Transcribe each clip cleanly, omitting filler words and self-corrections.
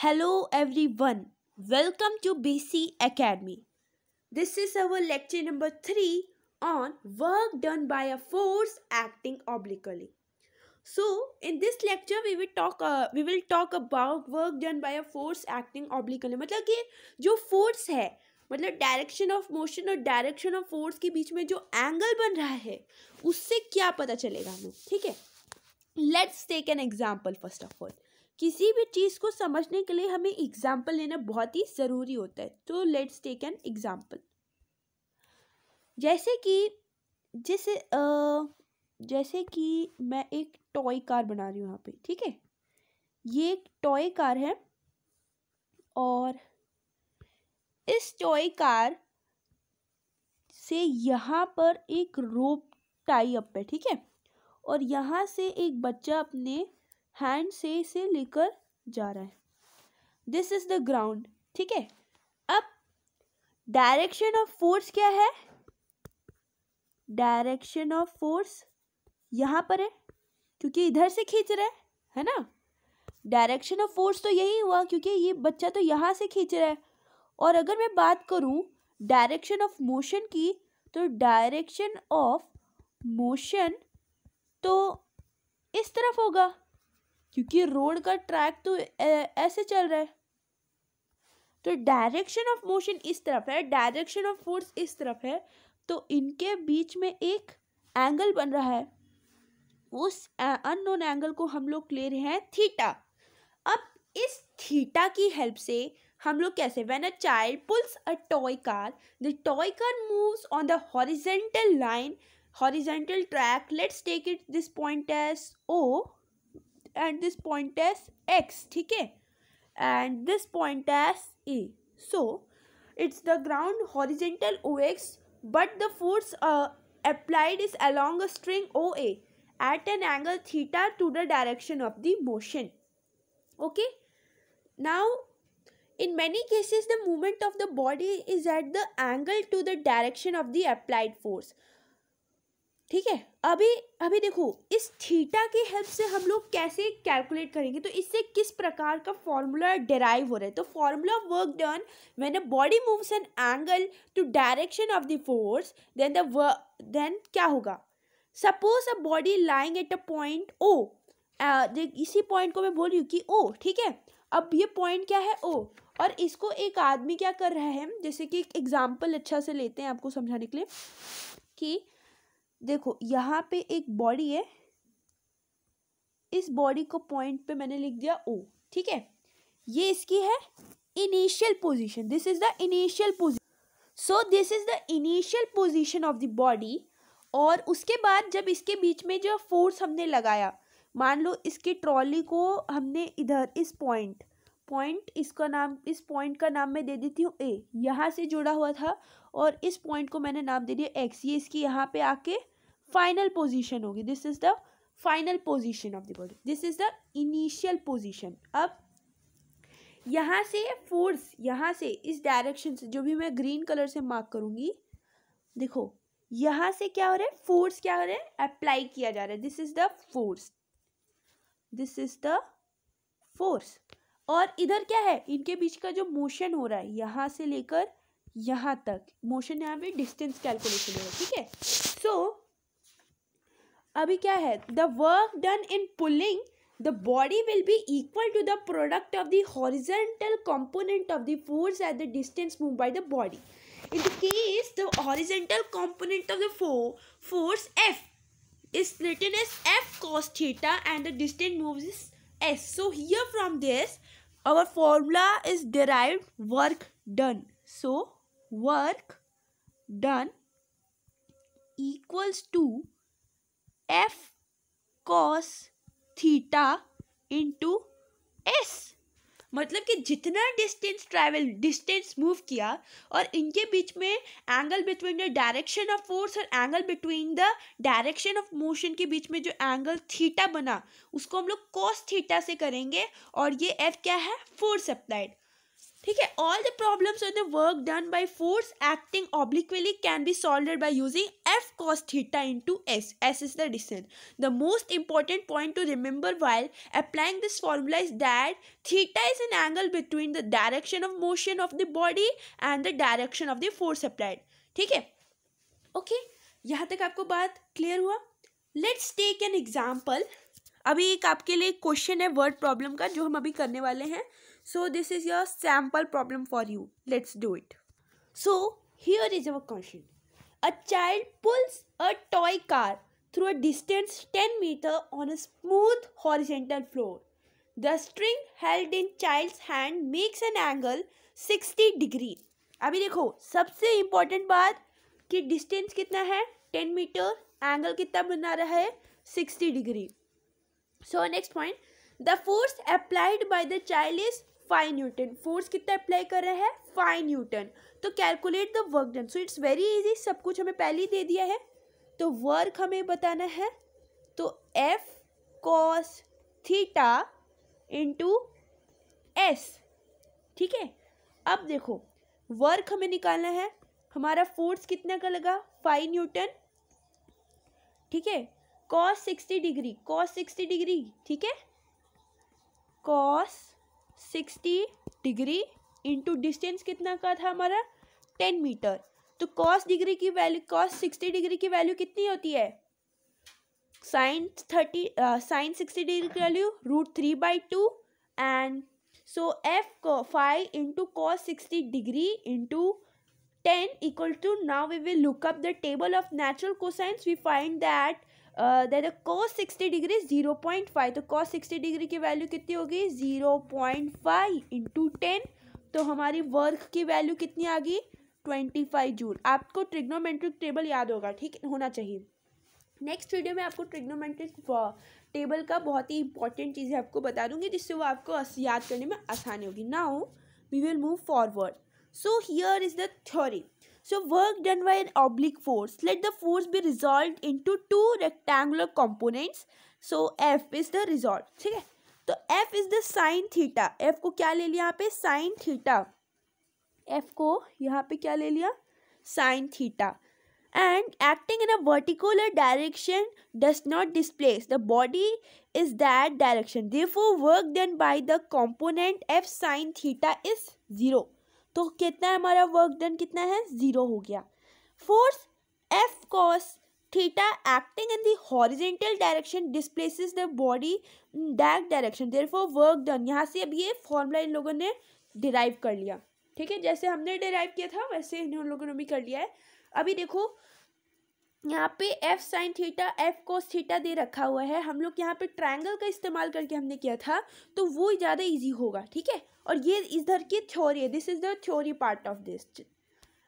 Hello everyone, welcome to BC Academy. This is our lecture number 3 on work done by a force acting obliquely. So, in this lecture we will talk about work done by a force acting obliquely. मतलब कि जो force है, मतलब direction of motion और direction of force के बीच में जो एंगल बन रहा है उससे क्या पता चलेगा हमें. ठीक है, let's take an example. First of all, किसी भी चीज़ को समझने के लिए हमें एग्जाम्पल लेना बहुत ही ज़रूरी होता है. तो लेट्स टेक एन एग्जाम्पल. जैसे कि मैं एक टॉय कार बना रही हूँ यहाँ पे. ठीक है, ये एक टॉय कार है और इस टॉय कार से यहाँ पर एक रोप टाई अप है. ठीक है, और यहाँ से एक बच्चा अपने हैंड से इसे लेकर जा रहा है. This is the ground. ठीक है, अब डायरेक्शन ऑफ फोर्स क्या है? डायरेक्शन ऑफ फोर्स यहाँ पर है क्योंकि इधर से खींच रहा है ना. डायरेक्शन ऑफ फोर्स तो यही हुआ क्योंकि ये बच्चा तो यहाँ से खींच रहा है. और अगर मैं बात करूँ डायरेक्शन ऑफ मोशन की, तो डायरेक्शन ऑफ मोशन तो इस तरफ होगा क्योंकि रोड का ट्रैक तो ऐसे चल रहा है. तो डायरेक्शन ऑफ मोशन इस तरफ है, डायरेक्शन ऑफ फोर्स इस तरफ है, तो इनके बीच में एक एंगल बन रहा है. उस अननोन एंगल को हम लोग ले रहे हैं थीटा. अब इस थीटा की हेल्प से हम लोग कैसे, when a child pools a toy car, the toy car moves on the horizontal line, horizontal track. Let's take it this point as O and this point as X. ठीक है, and this point as A. So it's the ground horizontal OX, but the force applied is along a string OA at an angle theta to the direction of the motion. Okay, now in many cases the movement of the body is at the angle to the direction of the applied force. ठीक है, अभी देखो इस theta की help से हम लोग कैसे कैलकुलेट करेंगे. तो इससे किस प्रकार का फॉर्मूला डिराइव हो रहा है. तो formula work done when a body moves an angle to direction of the force, then क्या होगा. Suppose a body lying at a point O. इसी पॉइंट को मैं बोल रही हूँ कि ओ. ठीक है, अब ये पॉइंट क्या है, ओ. और इसको एक आदमी क्या कर रहा है, जैसे कि एक एग्जाम्पल अच्छा से लेते हैं आपको समझाने के लिए कि देखो यहाँ पे एक बॉडी है, इस बॉडी को पॉइंट पे मैंने लिख दिया O. ठीक है, ये इसकी है initial position. This is the initial position. So this is the initial position of the body. और उसके बाद जब इसके बीच में जो फोर्स हमने लगाया, मान लो इसकी ट्रॉली को हमने इधर इस पॉइंट इस पॉइंट का नाम मैं दे देती हूँ A. यहाँ से जुड़ा हुआ था और इस पॉइंट को मैंने नाम दे दिया X. ये इसकी यहाँ पे आके फाइनल पोजीशन होगी. This is the final position of the body. This is the initial position. अब यहाँ से फोर्स, यहाँ से इस डायरेक्शन से जो भी मैं ग्रीन कलर से मार्क करूँगी, देखो यहाँ से क्या हो रहा है, फोर्स क्या हो रहा है, अप्लाई किया जा रहा है. This is the force, this is the force. और इधर क्या है, इनके बीच का जो मोशन हो रहा है यहाँ से लेकर यहाँ तक, मोशन यहाँ पे डिस्टेंस कैलकुलेशन हो रहा है. ठीक है, सो अभी क्या है, the work done in pulling the body will be equal to the product of the horizontal component of the force at the distance move by the body. In the case, the horizontal component of the force F is written as F cos theta and the distance moves is S. So here from this, our formula is derived work done. So work done equals to F cos theta into S. मतलब कि जितना distance move किया और इनके बीच में angle between the direction of force और angle between the direction of motion के बीच में जो एंगल थीटा बना, उसको हम लोग कॉस थीटा से करेंगे. और ये एफ क्या है, फोर्स अप्लाइड. ठीक है, all the problems on the work done by force acting obliquely can be solved by using F cos theta into S. S is the distance. The most important point to remember while applying this formula is that theta is an angle between the direction of motion of the body and the direction of the force applied. ठीक है, okay, यहाँ तक आपको बात clear हुआ. Let's take an example. अभी एक आपके लिए क्वेश्चन है वर्ड प्रॉब्लम का जो हम अभी करने वाले हैं. So this is your sample problem for you. Let's do it. So here is our question. A child pools a toy car through a distance 10 meter on a smooth horizontal floor. The string held in child's hand makes an angle 60 degree. अभी देखो सबसे important बात कि distance कितना है 10 metre, angle कितना बना रहा है 60 degree. So next point, the force applied by the child is 5 Newton. Force कितना अप्लाई कर रहा है 5 न्यूटन. तो calculate the work done. So it's very easy, सब कुछ हमें पहले ही दे दिया है. तो वर्क हमें बताना है, तो F cos theta into S. ठीक है, अब देखो वर्क हमें निकालना है. हमारा फोर्स कितना का लगा 5 न्यूटन. ठीक है, कॉस 60 डिग्री, कॉस 60 डिग्री. ठीक है, कॉस 60 डिग्री इंटू डिस्टेंस कितना का था हमारा 10 मीटर. तो कॉस डिग्री की वैल्यू, कॉस 60 डिग्री की वैल्यू कितनी होती है साइन 60 डिग्री की value √3/2. And so F 5 into cos 60 degree into 10 equal to, now we will look up the table of natural cosines. We find that the cos 60 degree 0.5. तो cos 60 degree की value कितनी होगी 0.5 into 10. तो हमारी work की value कितनी आ गई 25 joule. आपको ट्रिग्नोमेट्रिक टेबल याद होगा, ठीक होना चाहिए. नेक्स्ट वीडियो में आपको ट्रिग्नोमेट्रिक टेबल का बहुत ही इंपॉर्टेंट चीज़ें आपको बता दूंगी जिससे वो आपको याद करने में आसानी होगी. Now we will move forward. So here is the theory. So work done by an oblique force. Let the force be resolved into 2 rectangular components. So F is the result. ठीक है, तो F is the sine theta. F को क्या ले लिया यहाँ पे sign theta. F को यहाँ पे क्या ले लिया sine theta. And acting in a वर्टिकुलर direction does not displace the body is that direction. Therefore work done by the component F sine theta is 0. तो कितना है हमारा वर्क डन कितना है 0 हो गया. Force F cos theta acting in the horizontal direction displaces the body in that direction. Therefore work done. यहाँ से अब ये फॉर्मूला इन लोगों ने डिराइव कर लिया. ठीक है, जैसे हमने डिराइव किया था वैसे इन लोगों ने भी कर लिया है. अभी देखो यहाँ पे F sine theta F cos theta दे रखा हुआ है. हम लोग यहाँ पे ट्रायंगल का इस्तेमाल करके हमने किया था तो वो ज़्यादा इजी होगा. ठीक है, और ये इधर की थ्योरी है. This is the theory part of this.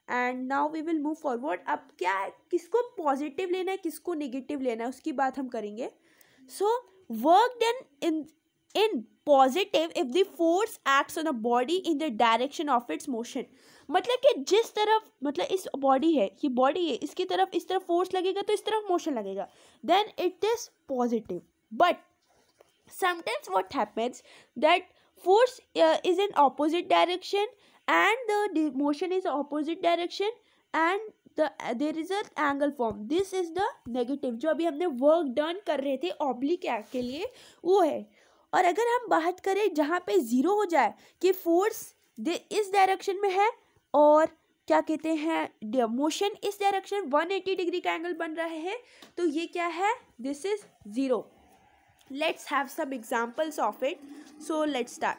And now we will move forward. अब क्या है, किसको पॉजिटिव लेना है किसको नेगेटिव लेना है उसकी बात हम करेंगे. सो work done in positive if the force acts on a body in the direction of its motion. मतलब कि जिस तरफ, मतलब इस बॉडी है, ये बॉडी है, इसकी तरफ इस तरफ फोर्स लगेगा तो इस तरफ मोशन लगेगा, then it is positive. But sometimes what happens that force is in opposite direction and the motion is opposite direction and there is an angle form. This is the negative. जो अभी हमने work done कर रहे थे oblique act के लिए वो है. और अगर हम बात करें जहाँ पे 0 हो जाए कि फोर्स इस डायरेक्शन में है और क्या कहते हैं मोशन इस डायरेक्शन 180 डिग्री का एंगल बन रहा है, तो ये क्या है this is 0. Let's have some examples of it. So let's start.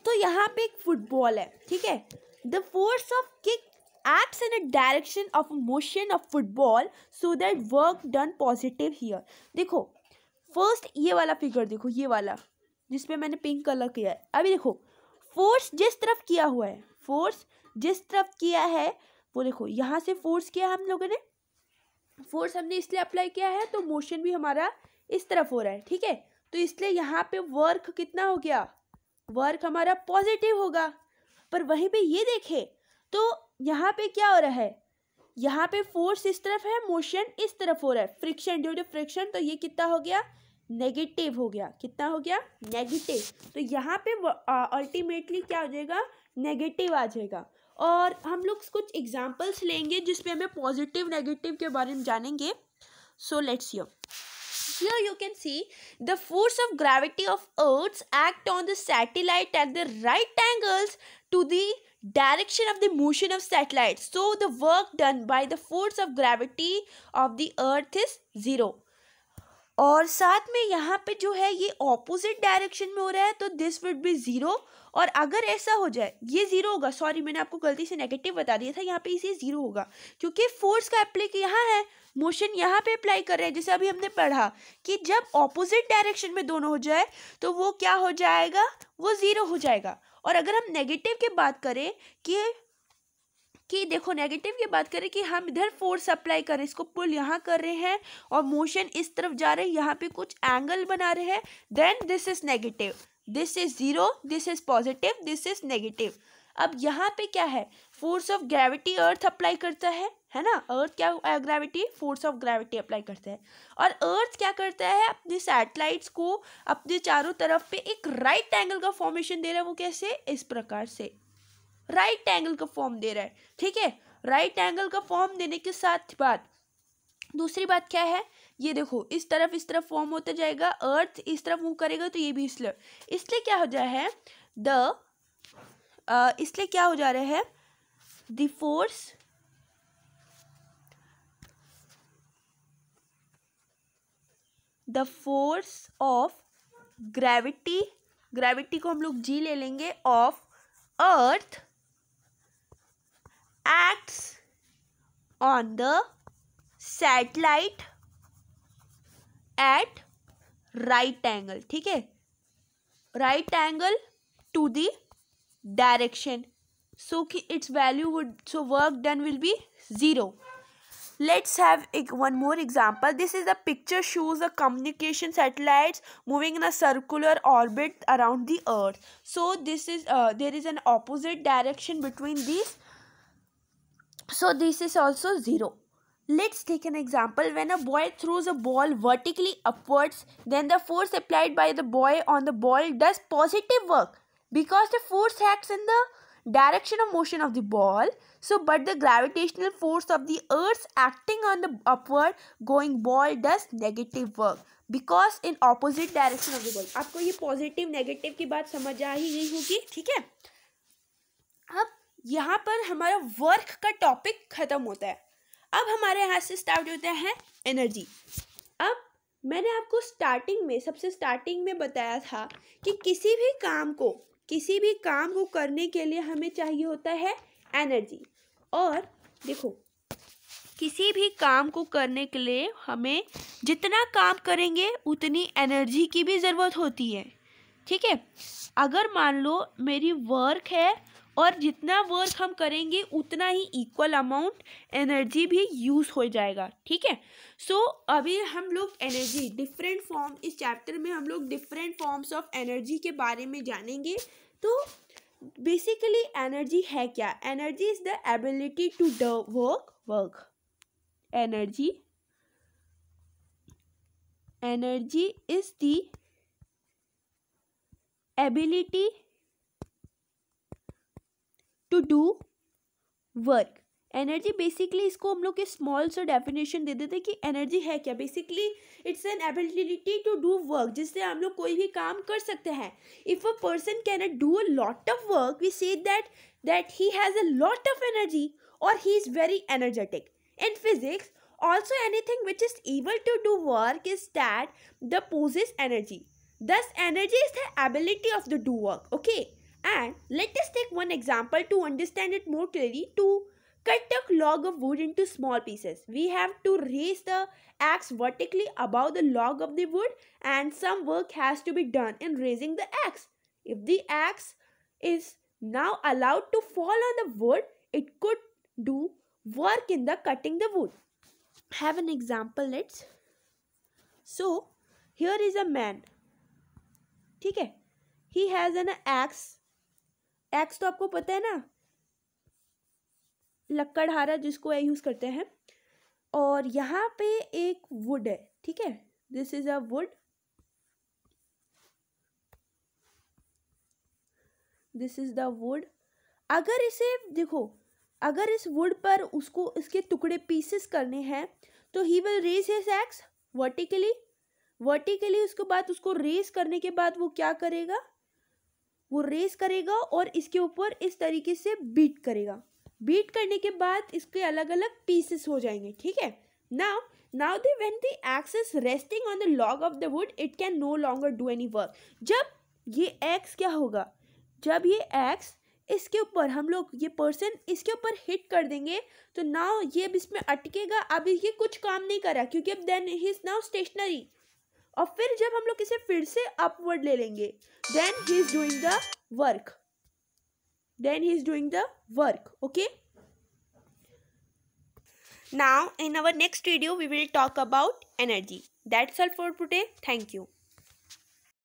तो यहाँ पे एक फुटबॉल है. ठीक है, the force of kick acts in a direction of motion of football so that work done positive here. देखो फर्स्ट ये वाला फिगर देखो, ये वाला जिसपे मैंने पिंक कलर किया है. अभी देखो फोर्स जिस तरफ किया हुआ है, फोर्स जिस तरफ किया है वो देखो यहाँ से फोर्स किया हम लोगों ने, फोर्स हमने इसलिए अप्लाई किया है तो मोशन भी हमारा इस तरफ हो रहा है. ठीक है, तो इसलिए यहाँ पे वर्क कितना हो गया, वर्क हमारा पॉजिटिव होगा. पर वहीं पे ये देखे तो यहाँ पे क्या हो रहा है, यहाँ पे फोर्स इस तरफ है, मोशन इस तरफ हो रहा है, फ्रिक्शन ड्यू टू फ्रिक्शन. तो ये कितना हो गया नेगेटिव हो गया। कितना हो गया? नेगेटिव। तो यहाँ पे अल्टीमेटली क्या हो जाएगा? नेगेटिव आ जाएगा। और हम लोग कुछ एग्जांपल्स लेंगे जिसमें हमें पॉजिटिव नेगेटिव के बारे में जानेंगे। So let's hear. Here you can see the force of gravity of Earth act on the satellite at the right angles to the direction of the motion of satellites. So the work done by the force of gravity of the Earth is 0. और साथ में यहाँ पे जो है ये opposite direction में हो रहा है, तो दिस वुड बी 0। और अगर ऐसा हो जाए, ये 0 होगा, सॉरी मैंने आपको गलती से नेगेटिव बता दिया था, यहाँ पे इसे 0 होगा क्योंकि फोर्स का एप्लाई यहाँ है, मोशन यहाँ पे अप्लाई कर रहे हैं। जैसे अभी हमने पढ़ा कि जब ऑपोजिट डायरेक्शन में दोनों हो जाए तो वो क्या हो जाएगा? वो 0 हो जाएगा। और अगर हम नेगेटिव की बात करें कि देखो नेगेटिव की बात करें कि हम इधर फोर्स अप्लाई कर रहे हैं, इसको पुल यहाँ कर रहे हैं और मोशन इस तरफ जा रहे हैं, यहाँ पे कुछ एंगल बना रहे हैं, then this is negative, this is 0, this is positive, this is negative. अब यहाँ पे क्या है? Force of gravity earth apply करता है ना? अर्थ क्या gravity? Force of gravity apply करता है। और अर्थ क्या करता है? अपने सैटेलाइट्स को अपने चारों तरफ पे एक राइट एंगल का फॉर्मेशन दे रहा है। वो कैसे? इस प्रकार से राइट एंगल का फॉर्म दे रहा है। ठीक है, राइट एंगल का फॉर्म देने के साथ बात, दूसरी बात क्या है? ये देखो इस तरफ फॉर्म होता जाएगा, अर्थ इस तरफ मूव करेगा तो ये भी इसलिए क्या हो जा रहा है? इसलिए क्या हो जा रहा है? द फोर्स ऑफ ग्रेविटी को हम लोग जी ले लेंगे, of earth acts on the satellite at right angle. ठीक है, right angle to the direction, so its value would, so work done will be 0. Let's have one more example. This is the picture shows the communication satellites moving in a circular orbit around the earth. So this is there is an opposite direction between these, so this is also 0. Let's take an example. When a boy throws a ball vertically upwards, then the force applied by the boy on the ball does positive work because the force acts in the direction of motion of the ball. So but the gravitational force of the earth acting on the upward going ball does negative work because in opposite direction of the ball. आपको ये positive negative की बात समझ आ ही गई होगी। ठीक है, अब यहाँ पर हमारा वर्क का टॉपिक खत्म होता है। अब हमारे यहाँ से स्टार्ट होता है एनर्जी। अब मैंने आपको सबसे स्टार्टिंग में बताया था कि किसी भी काम को करने के लिए हमें चाहिए होता है एनर्जी। और देखो किसी भी काम को करने के लिए हमें जितना काम करेंगे उतनी एनर्जी की भी ज़रूरत होती है। ठीक है, अगर मान लो मेरी वर्क है और जितना वर्क हम करेंगे उतना ही इक्वल अमाउंट एनर्जी भी यूज़ हो जाएगा। ठीक है, सो अभी हम लोग एनर्जी डिफरेंट फॉर्म, इस चैप्टर में हम लोग डिफरेंट फॉर्म्स ऑफ एनर्जी के बारे में जानेंगे। तो बेसिकली एनर्जी है क्या? Energy is the ability to do work. Energy is the ability to do work. Energy basically, इसको हम लोग स्मॉल सा डेफिनेशन दे देते कि एनर्जी है क्या। Basically it's an ability to do work, जिससे हम लोग कोई भी काम कर सकते हैं। If a person can not do a lot of work, we say that he has a lot of energy और he is very energetic. In physics also anything which is able to do work is that possesses energy. Thus energy is the ability of the do work. Okay, and let us take one example to understand it more clearly. To cut a log of wood into small pieces, we have to raise the axe vertically above the log of the wood, and some work has to be done in raising the axe. If the axe is now allowed to fall on the wood, it could do work in the cutting the wood. Have an example, let's. So here is a man. ठीक है, he has an axe. axe तो आपको पता है ना, लकड़हारा जिसको use करते हैं। और यहाँ पे एक वुड है। ठीक है, this is a would this is the wood. अगर इसे देखो, अगर इस वुड पर उसको इसके टुकड़े पीसेस करने हैं तो he will raise his axe vertically. उसके बाद उसको रेज करने के बाद वो क्या करेगा, वो रेज करेगा और इसके ऊपर इस तरीके से बीट करेगा। बीट करने के बाद इसके अलग अलग पीसेस हो जाएंगे, ठीक है। now when the axe is resting on the log of the wood, it can no longer do any work। जब ये एक्स क्या होगा, जब ये एक्स इसके ऊपर हम लोग ये पर्सन इसके ऊपर हिट कर देंगे तो नाउ ये अब इसमें अटकेगा, अब ये कुछ काम नहीं कर रहा क्योंकि अब then he is now stationary. और फिर जब हम लोग इसे फिर से अपवर्ड ले लेंगे, then he is doing the work, okay. Now in our next video we will talk about energy. That's all for today. Thank you.